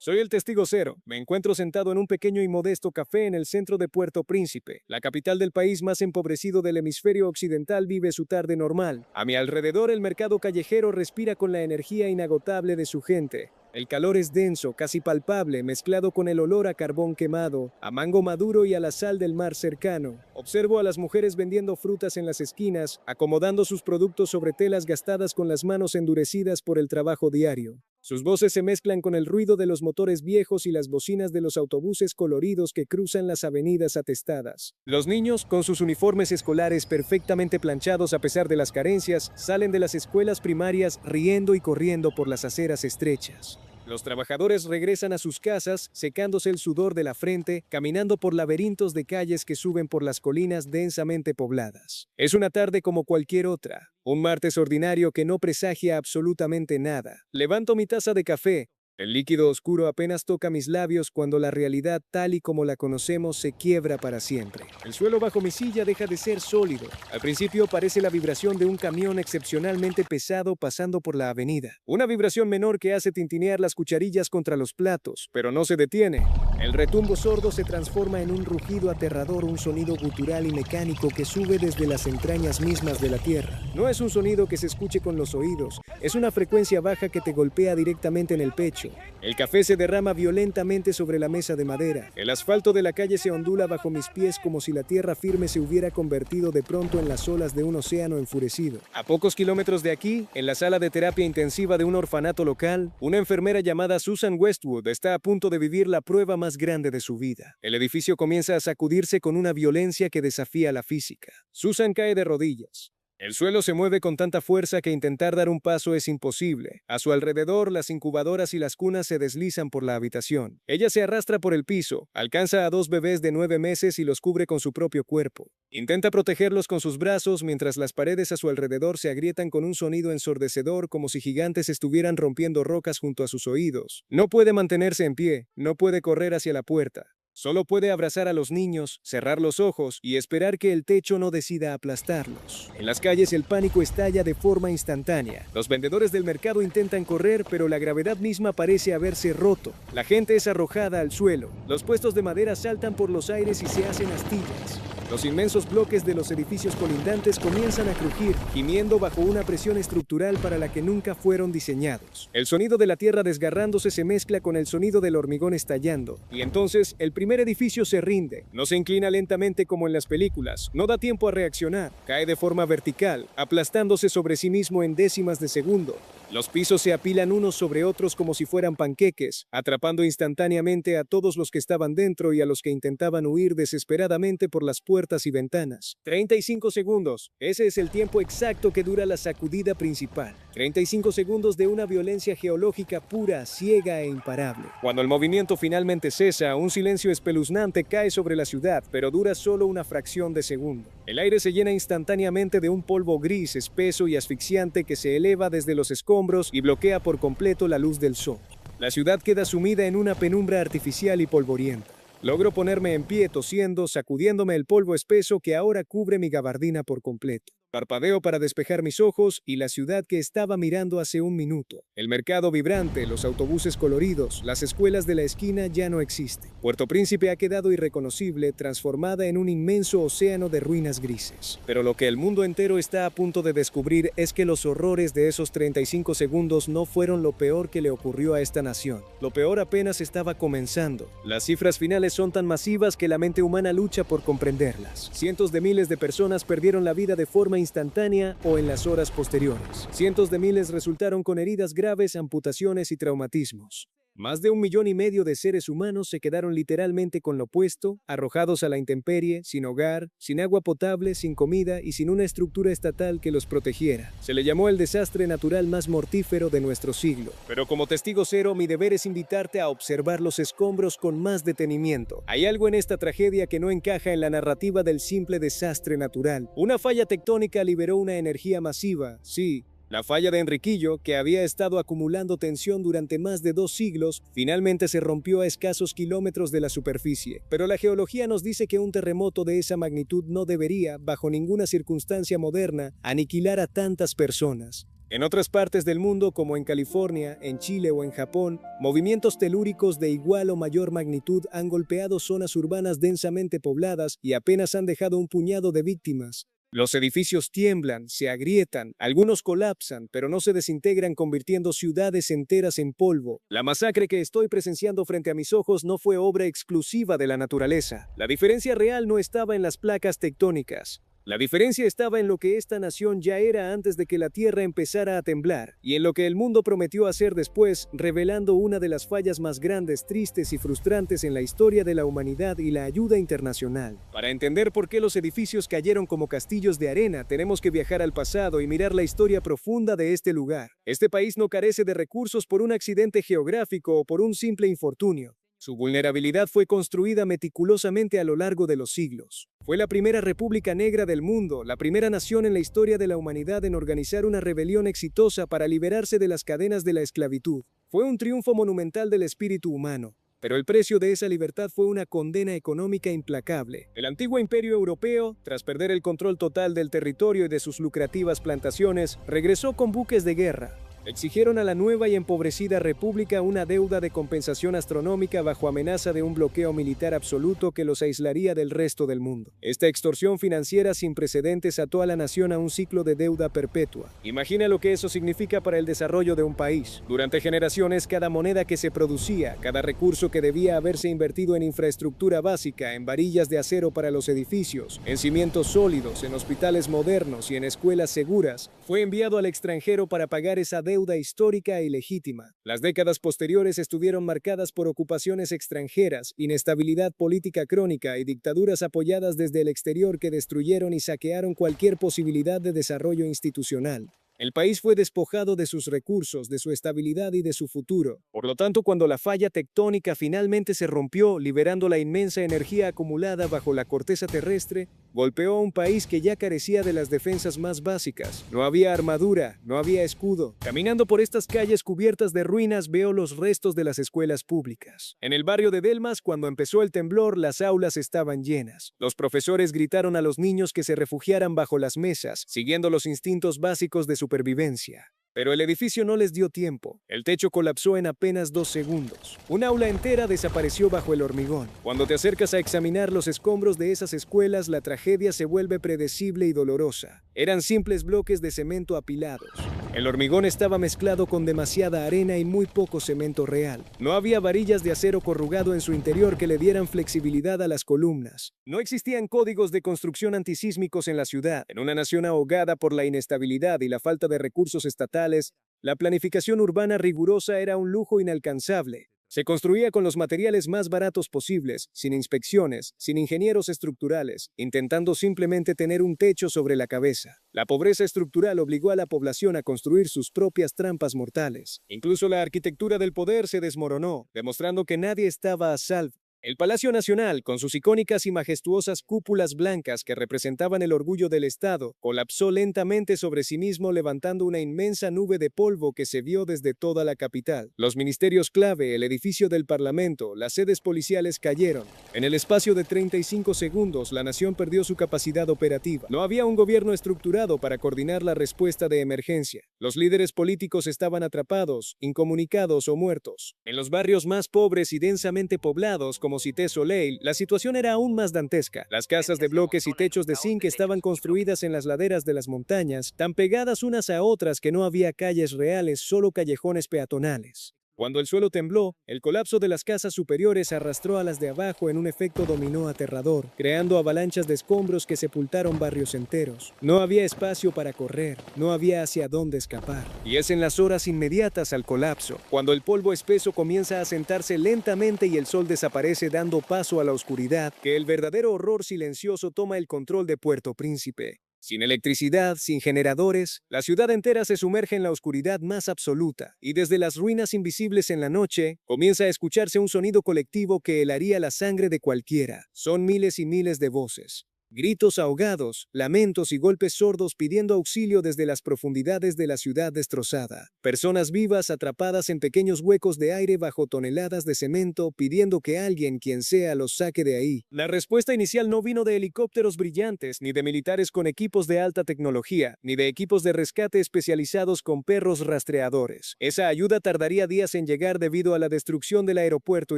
Soy el testigo cero. Me encuentro sentado en un pequeño y modesto café en el centro de Puerto Príncipe. La capital del país más empobrecido del hemisferio occidental vive su tarde normal. A mi alrededor el mercado callejero respira con la energía inagotable de su gente. El calor es denso, casi palpable, mezclado con el olor a carbón quemado, a mango maduro y a la sal del mar cercano. Observo a las mujeres vendiendo frutas en las esquinas, acomodando sus productos sobre telas gastadas con las manos endurecidas por el trabajo diario. Sus voces se mezclan con el ruido de los motores viejos y las bocinas de los autobuses coloridos que cruzan las avenidas atestadas. Los niños, con sus uniformes escolares perfectamente planchados a pesar de las carencias, salen de las escuelas primarias riendo y corriendo por las aceras estrechas. Los trabajadores regresan a sus casas, secándose el sudor de la frente, caminando por laberintos de calles que suben por las colinas densamente pobladas. Es una tarde como cualquier otra, un martes ordinario que no presagia absolutamente nada. Levanto mi taza de café. El líquido oscuro apenas toca mis labios cuando la realidad tal y como la conocemos se quiebra para siempre. El suelo bajo mi silla deja de ser sólido. Al principio parece la vibración de un camión excepcionalmente pesado pasando por la avenida. Una vibración menor que hace tintinear las cucharillas contra los platos, pero no se detiene. El retumbo sordo se transforma en un rugido aterrador, un sonido gutural y mecánico que sube desde las entrañas mismas de la tierra. No es un sonido que se escuche con los oídos, es una frecuencia baja que te golpea directamente en el pecho. El café se derrama violentamente sobre la mesa de madera. El asfalto de la calle se ondula bajo mis pies como si la tierra firme se hubiera convertido de pronto en las olas de un océano enfurecido. A pocos kilómetros de aquí, en la sala de terapia intensiva de un orfanato local, una enfermera llamada Susan Westwood está a punto de vivir la prueba más grande de su vida. El edificio comienza a sacudirse con una violencia que desafía la física. Susan cae de rodillas. El suelo se mueve con tanta fuerza que intentar dar un paso es imposible. A su alrededor, las incubadoras y las cunas se deslizan por la habitación. Ella se arrastra por el piso, alcanza a 2 bebés de 9 meses y los cubre con su propio cuerpo. Intenta protegerlos con sus brazos mientras las paredes a su alrededor se agrietan con un sonido ensordecedor como si gigantes estuvieran rompiendo rocas junto a sus oídos. No puede mantenerse en pie, no puede correr hacia la puerta. Solo puede abrazar a los niños, cerrar los ojos y esperar que el techo no decida aplastarlos. En las calles el pánico estalla de forma instantánea. Los vendedores del mercado intentan correr, pero la gravedad misma parece haberse roto. La gente es arrojada al suelo. Los puestos de madera saltan por los aires y se hacen astillas. Los inmensos bloques de los edificios colindantes comienzan a crujir, gimiendo bajo una presión estructural para la que nunca fueron diseñados. El sonido de la tierra desgarrándose se mezcla con el sonido del hormigón estallando, y entonces el primer edificio se rinde. No se inclina lentamente como en las películas, no da tiempo a reaccionar, cae de forma vertical, aplastándose sobre sí mismo en décimas de segundo. Los pisos se apilan unos sobre otros como si fueran panqueques, atrapando instantáneamente a todos los que estaban dentro y a los que intentaban huir desesperadamente por las puertas y ventanas. 35 segundos. Ese es el tiempo exacto que dura la sacudida principal. 35 segundos de una violencia geológica pura, ciega e imparable. Cuando el movimiento finalmente cesa, un silencio espeluznante cae sobre la ciudad, pero dura solo una fracción de segundo. El aire se llena instantáneamente de un polvo gris, espeso y asfixiante que se eleva desde los escombros y bloquea por completo la luz del sol. La ciudad queda sumida en una penumbra artificial y polvorienta. Logro ponerme en pie tosiendo, sacudiéndome el polvo espeso que ahora cubre mi gabardina por completo. Parpadeo para despejar mis ojos y la ciudad que estaba mirando hace un minuto. El mercado vibrante, los autobuses coloridos, las escuelas de la esquina ya no existen. Puerto Príncipe ha quedado irreconocible, transformada en un inmenso océano de ruinas grises. Pero lo que el mundo entero está a punto de descubrir es que los horrores de esos 35 segundos no fueron lo peor que le ocurrió a esta nación. Lo peor apenas estaba comenzando. Las cifras finales son tan masivas que la mente humana lucha por comprenderlas. Cientos de miles de personas perdieron la vida de forma instantánea o en las horas posteriores. Cientos de miles resultaron con heridas graves, amputaciones y traumatismos. Más de 1,5 millones de seres humanos se quedaron literalmente con lo puesto, arrojados a la intemperie, sin hogar, sin agua potable, sin comida y sin una estructura estatal que los protegiera. Se le llamó el desastre natural más mortífero de nuestro siglo. Pero como testigo cero, mi deber es invitarte a observar los escombros con más detenimiento. Hay algo en esta tragedia que no encaja en la narrativa del simple desastre natural. Una falla tectónica liberó una energía masiva, sí. La falla de Enriquillo, que había estado acumulando tensión durante más de 2 siglos, finalmente se rompió a escasos kilómetros de la superficie. Pero la geología nos dice que un terremoto de esa magnitud no debería, bajo ninguna circunstancia moderna, aniquilar a tantas personas. En otras partes del mundo, como en California, en Chile o en Japón, movimientos telúricos de igual o mayor magnitud han golpeado zonas urbanas densamente pobladas y apenas han dejado un puñado de víctimas. Los edificios tiemblan, se agrietan, algunos colapsan, pero no se desintegran convirtiendo ciudades enteras en polvo. La masacre que estoy presenciando frente a mis ojos no fue obra exclusiva de la naturaleza. La diferencia real no estaba en las placas tectónicas. La diferencia estaba en lo que esta nación ya era antes de que la tierra empezara a temblar, y en lo que el mundo prometió hacer después, revelando una de las fallas más grandes, tristes y frustrantes en la historia de la humanidad y la ayuda internacional. Para entender por qué los edificios cayeron como castillos de arena, tenemos que viajar al pasado y mirar la historia profunda de este lugar. Este país no carece de recursos por un accidente geográfico o por un simple infortunio. Su vulnerabilidad fue construida meticulosamente a lo largo de los siglos. Fue la primera república negra del mundo, la primera nación en la historia de la humanidad en organizar una rebelión exitosa para liberarse de las cadenas de la esclavitud. Fue un triunfo monumental del espíritu humano. Pero el precio de esa libertad fue una condena económica implacable. El antiguo imperio europeo, tras perder el control total del territorio y de sus lucrativas plantaciones, regresó con buques de guerra. Exigieron a la nueva y empobrecida república una deuda de compensación astronómica bajo amenaza de un bloqueo militar absoluto que los aislaría del resto del mundo. Esta extorsión financiera sin precedentes ató a la nación a un ciclo de deuda perpetua. Imagina lo que eso significa para el desarrollo de un país. Durante generaciones, cada moneda que se producía, cada recurso que debía haberse invertido en infraestructura básica, en varillas de acero para los edificios, en cimientos sólidos, en hospitales modernos y en escuelas seguras, fue enviado al extranjero para pagar esa deuda histórica y legítima. Las décadas posteriores estuvieron marcadas por ocupaciones extranjeras, inestabilidad política crónica y dictaduras apoyadas desde el exterior que destruyeron y saquearon cualquier posibilidad de desarrollo institucional. El país fue despojado de sus recursos, de su estabilidad y de su futuro. Por lo tanto, cuando la falla tectónica finalmente se rompió, liberando la inmensa energía acumulada bajo la corteza terrestre, golpeó a un país que ya carecía de las defensas más básicas. No había armadura, no había escudo. Caminando por estas calles cubiertas de ruinas veo los restos de las escuelas públicas. En el barrio de Delmas, cuando empezó el temblor, las aulas estaban llenas. Los profesores gritaron a los niños que se refugiaran bajo las mesas, siguiendo los instintos básicos de supervivencia. Pero el edificio no les dio tiempo. El techo colapsó en apenas 2 segundos. Un aula entera desapareció bajo el hormigón. Cuando te acercas a examinar los escombros de esas escuelas, la tragedia se vuelve predecible y dolorosa. Eran simples bloques de cemento apilados. El hormigón estaba mezclado con demasiada arena y muy poco cemento real. No había varillas de acero corrugado en su interior que le dieran flexibilidad a las columnas. No existían códigos de construcción antisísmicos en la ciudad. En una nación ahogada por la inestabilidad y la falta de recursos estatales, la planificación urbana rigurosa era un lujo inalcanzable. Se construía con los materiales más baratos posibles, sin inspecciones, sin ingenieros estructurales, intentando simplemente tener un techo sobre la cabeza. La pobreza estructural obligó a la población a construir sus propias trampas mortales. Incluso la arquitectura del poder se desmoronó, demostrando que nadie estaba a salvo. El Palacio Nacional, con sus icónicas y majestuosas cúpulas blancas que representaban el orgullo del Estado, colapsó lentamente sobre sí mismo levantando una inmensa nube de polvo que se vio desde toda la capital. Los ministerios clave, el edificio del Parlamento, las sedes policiales cayeron. En el espacio de 35 segundos, la nación perdió su capacidad operativa. No había un gobierno estructurado para coordinar la respuesta de emergencia. Los líderes políticos estaban atrapados, incomunicados o muertos. En los barrios más pobres y densamente poblados, como Cité Soleil, la situación era aún más dantesca. Las casas de bloques y techos de zinc estaban construidas en las laderas de las montañas, tan pegadas unas a otras que no había calles reales, solo callejones peatonales. Cuando el suelo tembló, el colapso de las casas superiores arrastró a las de abajo en un efecto dominó aterrador, creando avalanchas de escombros que sepultaron barrios enteros. No había espacio para correr, no había hacia dónde escapar. Y es en las horas inmediatas al colapso, cuando el polvo espeso comienza a sentarse lentamente y el sol desaparece dando paso a la oscuridad, que el verdadero horror silencioso toma el control de Puerto Príncipe. Sin electricidad, sin generadores, la ciudad entera se sumerge en la oscuridad más absoluta, y desde las ruinas invisibles en la noche, comienza a escucharse un sonido colectivo que helaría la sangre de cualquiera. Son miles y miles de voces. Gritos ahogados, lamentos y golpes sordos pidiendo auxilio desde las profundidades de la ciudad destrozada. Personas vivas atrapadas en pequeños huecos de aire bajo toneladas de cemento pidiendo que alguien, quien sea, los saque de ahí. La respuesta inicial no vino de helicópteros brillantes, ni de militares con equipos de alta tecnología, ni de equipos de rescate especializados con perros rastreadores. Esa ayuda tardaría días en llegar debido a la destrucción del aeropuerto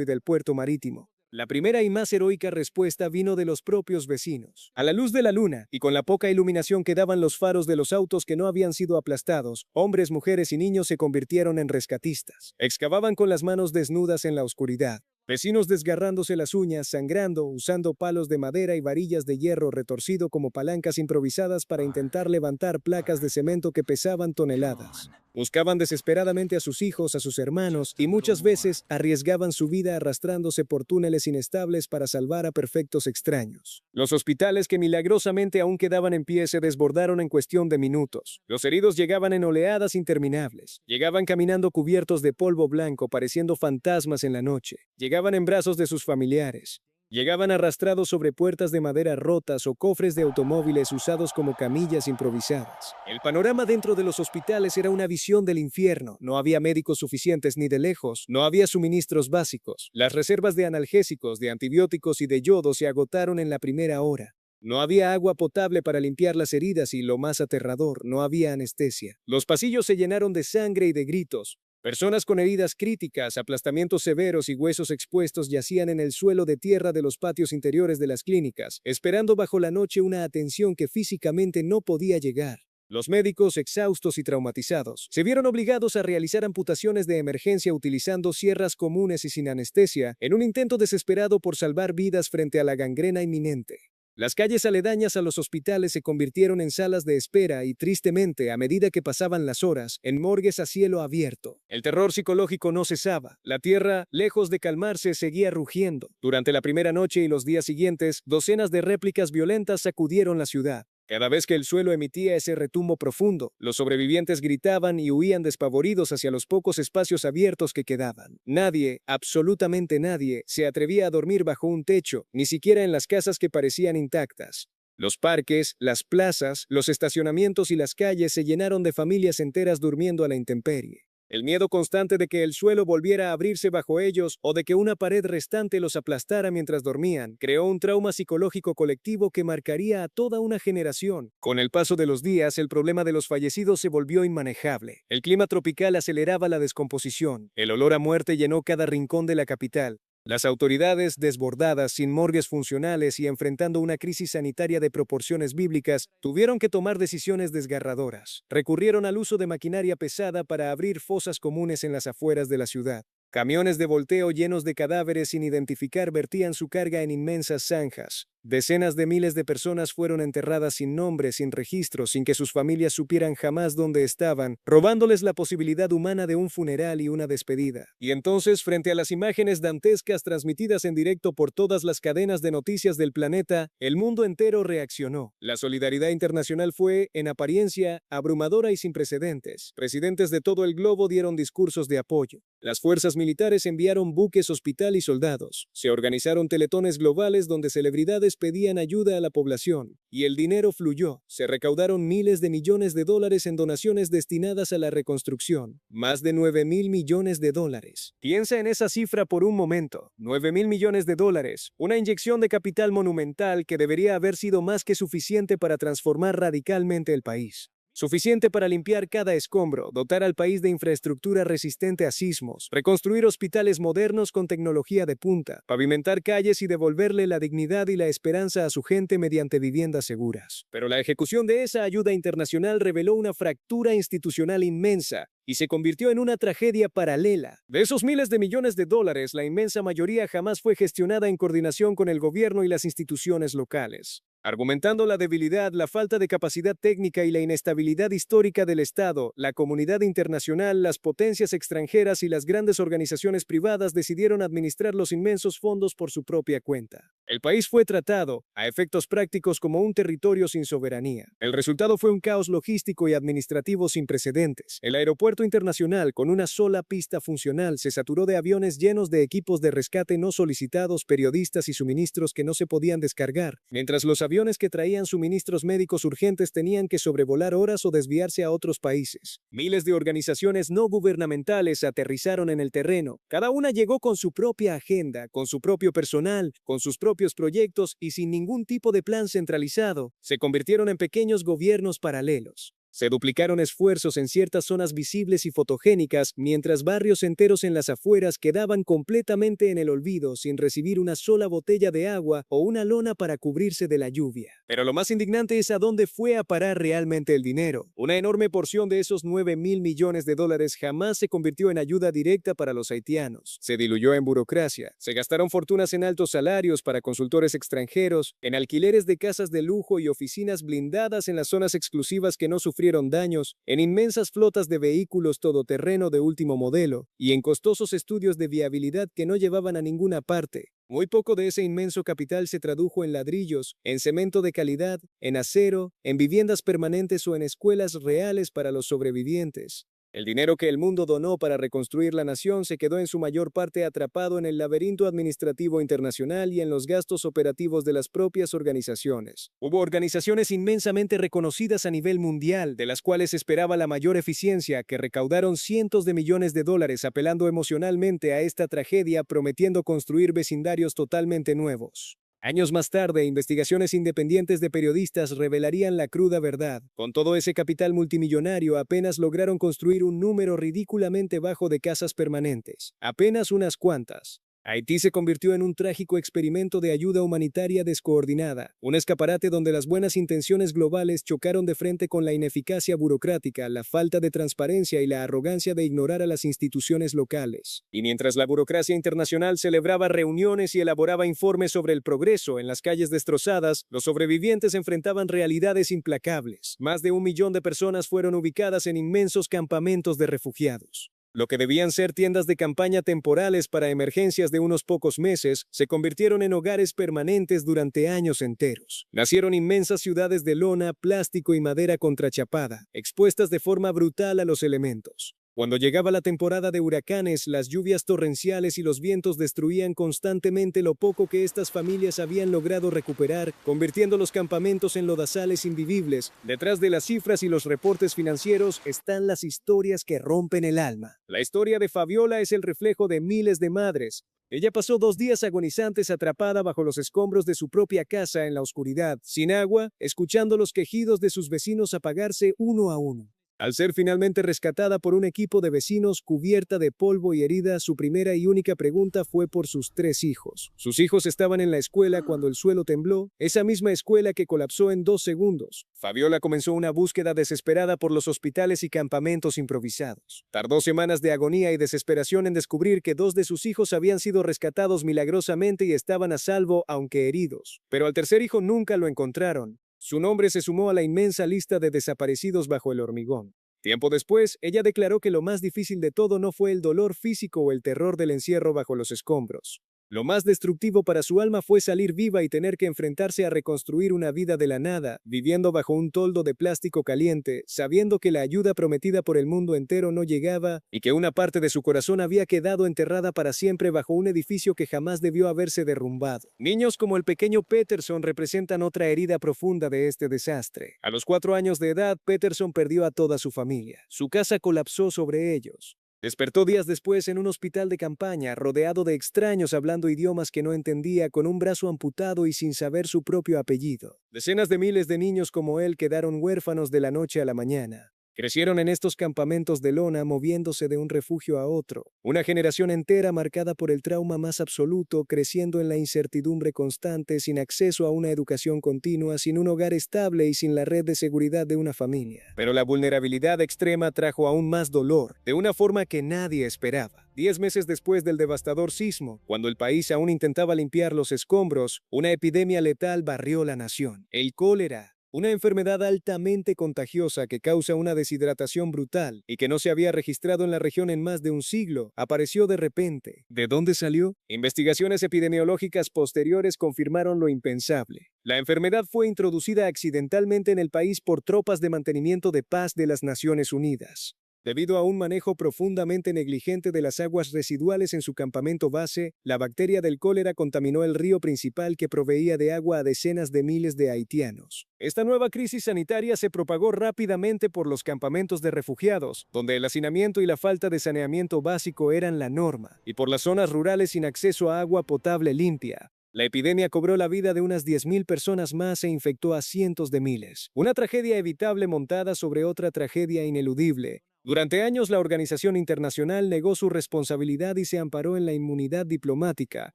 y del puerto marítimo. La primera y más heroica respuesta vino de los propios vecinos. A la luz de la luna, y con la poca iluminación que daban los faros de los autos que no habían sido aplastados, hombres, mujeres y niños se convirtieron en rescatistas. Excavaban con las manos desnudas en la oscuridad. Vecinos desgarrándose las uñas, sangrando, usando palos de madera y varillas de hierro retorcido como palancas improvisadas para intentar levantar placas de cemento que pesaban toneladas. Buscaban desesperadamente a sus hijos, a sus hermanos, y muchas veces arriesgaban su vida arrastrándose por túneles inestables para salvar a perfectos extraños. Los hospitales que milagrosamente aún quedaban en pie se desbordaron en cuestión de minutos. Los heridos llegaban en oleadas interminables. Llegaban caminando cubiertos de polvo blanco, pareciendo fantasmas en la noche. Llegaban en brazos de sus familiares. Llegaban arrastrados sobre puertas de madera rotas o cofres de automóviles usados como camillas improvisadas. El panorama dentro de los hospitales era una visión del infierno. No había médicos suficientes ni de lejos. No había suministros básicos. Las reservas de analgésicos, de antibióticos y de yodo se agotaron en la primera hora. No había agua potable para limpiar las heridas y, lo más aterrador, no había anestesia. Los pasillos se llenaron de sangre y de gritos. Personas con heridas críticas, aplastamientos severos y huesos expuestos yacían en el suelo de tierra de los patios interiores de las clínicas, esperando bajo la noche una atención que físicamente no podía llegar. Los médicos, exhaustos y traumatizados, se vieron obligados a realizar amputaciones de emergencia utilizando sierras comunes y sin anestesia, en un intento desesperado por salvar vidas frente a la gangrena inminente. Las calles aledañas a los hospitales se convirtieron en salas de espera y, tristemente, a medida que pasaban las horas, en morgues a cielo abierto. El terror psicológico no cesaba. La tierra, lejos de calmarse, seguía rugiendo. Durante la primera noche y los días siguientes, docenas de réplicas violentas sacudieron la ciudad. Cada vez que el suelo emitía ese retumbo profundo, los sobrevivientes gritaban y huían despavoridos hacia los pocos espacios abiertos que quedaban. Nadie, absolutamente nadie, se atrevía a dormir bajo un techo, ni siquiera en las casas que parecían intactas. Los parques, las plazas, los estacionamientos y las calles se llenaron de familias enteras durmiendo a la intemperie. El miedo constante de que el suelo volviera a abrirse bajo ellos o de que una pared restante los aplastara mientras dormían creó un trauma psicológico colectivo que marcaría a toda una generación. Con el paso de los días, el problema de los fallecidos se volvió inmanejable. El clima tropical aceleraba la descomposición. El olor a muerte llenó cada rincón de la capital. Las autoridades, desbordadas, sin morgues funcionales y enfrentando una crisis sanitaria de proporciones bíblicas, tuvieron que tomar decisiones desgarradoras. Recurrieron al uso de maquinaria pesada para abrir fosas comunes en las afueras de la ciudad. Camiones de volteo llenos de cadáveres sin identificar vertían su carga en inmensas zanjas. Decenas de miles de personas fueron enterradas sin nombre, sin registro, sin que sus familias supieran jamás dónde estaban, robándoles la posibilidad humana de un funeral y una despedida. Y entonces, frente a las imágenes dantescas transmitidas en directo por todas las cadenas de noticias del planeta, el mundo entero reaccionó. La solidaridad internacional fue, en apariencia, abrumadora y sin precedentes. Presidentes de todo el globo dieron discursos de apoyo. Las fuerzas militares enviaron buques, hospital y soldados. Se organizaron teletones globales donde celebridades pedían ayuda a la población, y el dinero fluyó. Se recaudaron miles de millones de dólares en donaciones destinadas a la reconstrucción. Más de 9.000 millones de dólares. Piensa en esa cifra por un momento. 9.000 millones de dólares. Una inyección de capital monumental que debería haber sido más que suficiente para transformar radicalmente el país. Suficiente para limpiar cada escombro, dotar al país de infraestructura resistente a sismos, reconstruir hospitales modernos con tecnología de punta, pavimentar calles y devolverle la dignidad y la esperanza a su gente mediante viviendas seguras. Pero la ejecución de esa ayuda internacional reveló una fractura institucional inmensa y se convirtió en una tragedia paralela. De esos miles de millones de dólares, la inmensa mayoría jamás fue gestionada en coordinación con el gobierno y las instituciones locales. Argumentando la debilidad, la falta de capacidad técnica y la inestabilidad histórica del Estado, la comunidad internacional, las potencias extranjeras y las grandes organizaciones privadas decidieron administrar los inmensos fondos por su propia cuenta. El país fue tratado, a efectos prácticos, como un territorio sin soberanía. El resultado fue un caos logístico y administrativo sin precedentes. El aeropuerto internacional, con una sola pista funcional, se saturó de aviones llenos de equipos de rescate no solicitados, periodistas y suministros que no se podían descargar, mientras los aviones que traían suministros médicos urgentes tenían que sobrevolar horas o desviarse a otros países. Miles de organizaciones no gubernamentales aterrizaron en el terreno. Cada una llegó con su propia agenda, con su propio personal, con sus propios proyectos y sin ningún tipo de plan centralizado. Se convirtieron en pequeños gobiernos paralelos. Se duplicaron esfuerzos en ciertas zonas visibles y fotogénicas, mientras barrios enteros en las afueras quedaban completamente en el olvido, sin recibir una sola botella de agua o una lona para cubrirse de la lluvia. Pero lo más indignante es a dónde fue a parar realmente el dinero. Una enorme porción de esos 9.000 millones de dólares jamás se convirtió en ayuda directa para los haitianos. Se diluyó en burocracia. Se gastaron fortunas en altos salarios para consultores extranjeros, en alquileres de casas de lujo y oficinas blindadas en las zonas exclusivas que no sufrieron daños, en inmensas flotas de vehículos todoterreno de último modelo y en costosos estudios de viabilidad que no llevaban a ninguna parte. Muy poco de ese inmenso capital se tradujo en ladrillos, en cemento de calidad, en acero, en viviendas permanentes o en escuelas reales para los sobrevivientes. El dinero que el mundo donó para reconstruir la nación se quedó en su mayor parte atrapado en el laberinto administrativo internacional y en los gastos operativos de las propias organizaciones. Hubo organizaciones inmensamente reconocidas a nivel mundial, de las cuales se esperaba la mayor eficiencia, que recaudaron cientos de millones de dólares apelando emocionalmente a esta tragedia, prometiendo construir vecindarios totalmente nuevos. Años más tarde, investigaciones independientes de periodistas revelarían la cruda verdad. Con todo ese capital multimillonario, apenas lograron construir un número ridículamente bajo de casas permanentes. Apenas unas cuantas. Haití se convirtió en un trágico experimento de ayuda humanitaria descoordinada, un escaparate donde las buenas intenciones globales chocaron de frente con la ineficacia burocrática, la falta de transparencia y la arrogancia de ignorar a las instituciones locales. Y mientras la burocracia internacional celebraba reuniones y elaboraba informes sobre el progreso en las calles destrozadas, los sobrevivientes enfrentaban realidades implacables. Más de 1 millón de personas fueron ubicadas en inmensos campamentos de refugiados. Lo que debían ser tiendas de campaña temporales para emergencias de unos pocos meses, se convirtieron en hogares permanentes durante años enteros. Nacieron inmensas ciudades de lona, plástico y madera contrachapada, expuestas de forma brutal a los elementos. Cuando llegaba la temporada de huracanes, las lluvias torrenciales y los vientos destruían constantemente lo poco que estas familias habían logrado recuperar, convirtiendo los campamentos en lodazales invivibles. Detrás de las cifras y los reportes financieros están las historias que rompen el alma. La historia de Fabiola es el reflejo de miles de madres. Ella pasó 2 días agonizantes atrapada bajo los escombros de su propia casa en la oscuridad, sin agua, escuchando los quejidos de sus vecinos apagarse uno a uno. Al ser finalmente rescatada por un equipo de vecinos cubierta de polvo y herida, su primera y única pregunta fue por sus 3 hijos. Sus hijos estaban en la escuela cuando el suelo tembló, esa misma escuela que colapsó en 2 segundos. Fabiola comenzó una búsqueda desesperada por los hospitales y campamentos improvisados. Tardó semanas de agonía y desesperación en descubrir que 2 de sus hijos habían sido rescatados milagrosamente y estaban a salvo, aunque heridos. Pero al tercer hijo nunca lo encontraron. Su nombre se sumó a la inmensa lista de desaparecidos bajo el hormigón. Tiempo después, ella declaró que lo más difícil de todo no fue el dolor físico o el terror del encierro bajo los escombros. Lo más destructivo para su alma fue salir viva y tener que enfrentarse a reconstruir una vida de la nada, viviendo bajo un toldo de plástico caliente, sabiendo que la ayuda prometida por el mundo entero no llegaba y que una parte de su corazón había quedado enterrada para siempre bajo un edificio que jamás debió haberse derrumbado. Niños como el pequeño Peterson representan otra herida profunda de este desastre. A los 4 años de edad, Peterson perdió a toda su familia. Su casa colapsó sobre ellos. Despertó días después en un hospital de campaña, rodeado de extraños hablando idiomas que no entendía, con un brazo amputado y sin saber su propio apellido. Decenas de miles de niños como él quedaron huérfanos de la noche a la mañana. Crecieron en estos campamentos de lona, moviéndose de un refugio a otro. Una generación entera marcada por el trauma más absoluto, creciendo en la incertidumbre constante, sin acceso a una educación continua, sin un hogar estable y sin la red de seguridad de una familia. Pero la vulnerabilidad extrema trajo aún más dolor, de una forma que nadie esperaba. 10 meses después del devastador sismo, cuando el país aún intentaba limpiar los escombros, una epidemia letal barrió la nación. El cólera. Una enfermedad altamente contagiosa que causa una deshidratación brutal y que no se había registrado en la región en más de un siglo, apareció de repente. ¿De dónde salió? Investigaciones epidemiológicas posteriores confirmaron lo impensable. La enfermedad fue introducida accidentalmente en el país por tropas de mantenimiento de paz de las Naciones Unidas. Debido a un manejo profundamente negligente de las aguas residuales en su campamento base, la bacteria del cólera contaminó el río principal que proveía de agua a decenas de miles de haitianos. Esta nueva crisis sanitaria se propagó rápidamente por los campamentos de refugiados, donde el hacinamiento y la falta de saneamiento básico eran la norma, y por las zonas rurales sin acceso a agua potable limpia. La epidemia cobró la vida de unas 10.000 personas más e infectó a cientos de miles. Una tragedia evitable montada sobre otra tragedia ineludible. Durante años la organización internacional negó su responsabilidad y se amparó en la inmunidad diplomática,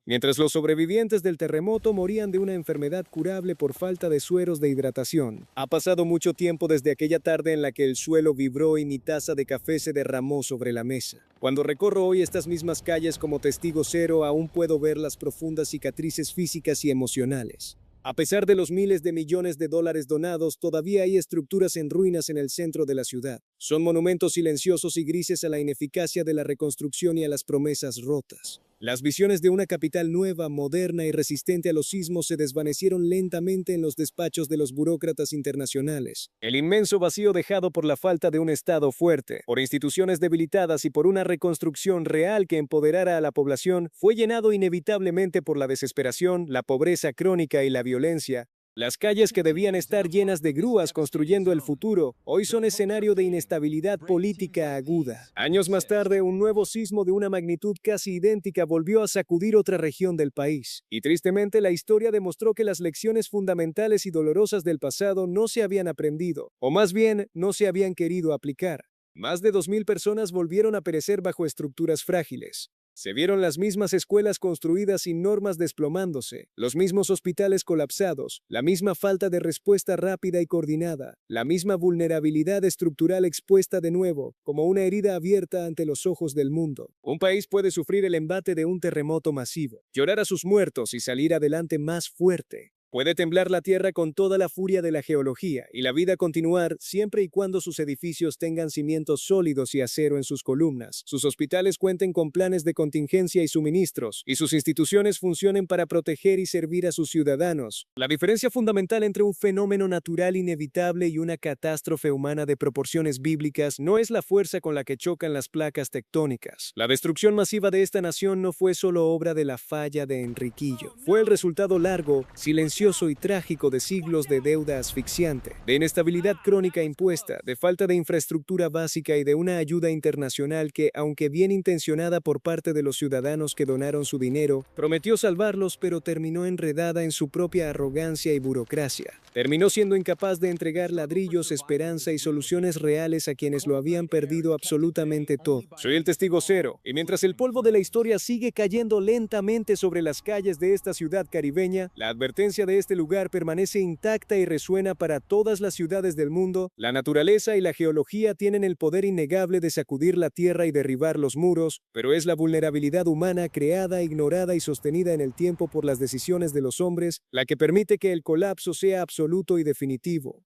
mientras los sobrevivientes del terremoto morían de una enfermedad curable por falta de sueros de hidratación. Ha pasado mucho tiempo desde aquella tarde en la que el suelo vibró y mi taza de café se derramó sobre la mesa. Cuando recorro hoy estas mismas calles como testigo cero, aún puedo ver las profundas cicatrices físicas y emocionales. A pesar de los miles de millones de dólares donados, todavía hay estructuras en ruinas en el centro de la ciudad. Son monumentos silenciosos y grises a la ineficacia de la reconstrucción y a las promesas rotas. Las visiones de una capital nueva, moderna y resistente a los sismos se desvanecieron lentamente en los despachos de los burócratas internacionales. El inmenso vacío dejado por la falta de un Estado fuerte, por instituciones debilitadas y por una reconstrucción real que empoderara a la población, fue llenado inevitablemente por la desesperación, la pobreza crónica y la violencia. Las calles que debían estar llenas de grúas construyendo el futuro, hoy son escenario de inestabilidad política aguda. Años más tarde, un nuevo sismo de una magnitud casi idéntica volvió a sacudir otra región del país. Y tristemente, la historia demostró que las lecciones fundamentales y dolorosas del pasado no se habían aprendido, o más bien, no se habían querido aplicar. Más de 2.000 personas volvieron a perecer bajo estructuras frágiles. Se vieron las mismas escuelas construidas sin normas desplomándose, los mismos hospitales colapsados, la misma falta de respuesta rápida y coordinada, la misma vulnerabilidad estructural expuesta de nuevo, como una herida abierta ante los ojos del mundo. Un país puede sufrir el embate de un terremoto masivo, llorar a sus muertos y salir adelante más fuerte. Puede temblar la tierra con toda la furia de la geología y la vida continuar siempre y cuando sus edificios tengan cimientos sólidos y acero en sus columnas, sus hospitales cuenten con planes de contingencia y suministros, y sus instituciones funcionen para proteger y servir a sus ciudadanos. La diferencia fundamental entre un fenómeno natural inevitable y una catástrofe humana de proporciones bíblicas no es la fuerza con la que chocan las placas tectónicas. La destrucción masiva de esta nación no fue solo obra de la falla de Enriquillo, fue el resultado largo, silencioso y trágico de siglos de deuda asfixiante, de inestabilidad crónica impuesta, de falta de infraestructura básica y de una ayuda internacional que, aunque bien intencionada por parte de los ciudadanos que donaron su dinero, prometió salvarlos pero terminó enredada en su propia arrogancia y burocracia. Terminó siendo incapaz de entregar ladrillos, esperanza y soluciones reales a quienes lo habían perdido absolutamente todo. Soy el testigo cero, y mientras el polvo de la historia sigue cayendo lentamente sobre las calles de esta ciudad caribeña, la advertencia de este lugar permanece intacta y resuena para todas las ciudades del mundo. La naturaleza y la geología tienen el poder innegable de sacudir la tierra y derribar los muros, pero es la vulnerabilidad humana creada, ignorada y sostenida en el tiempo por las decisiones de los hombres la que permite que el colapso sea absoluto y definitivo.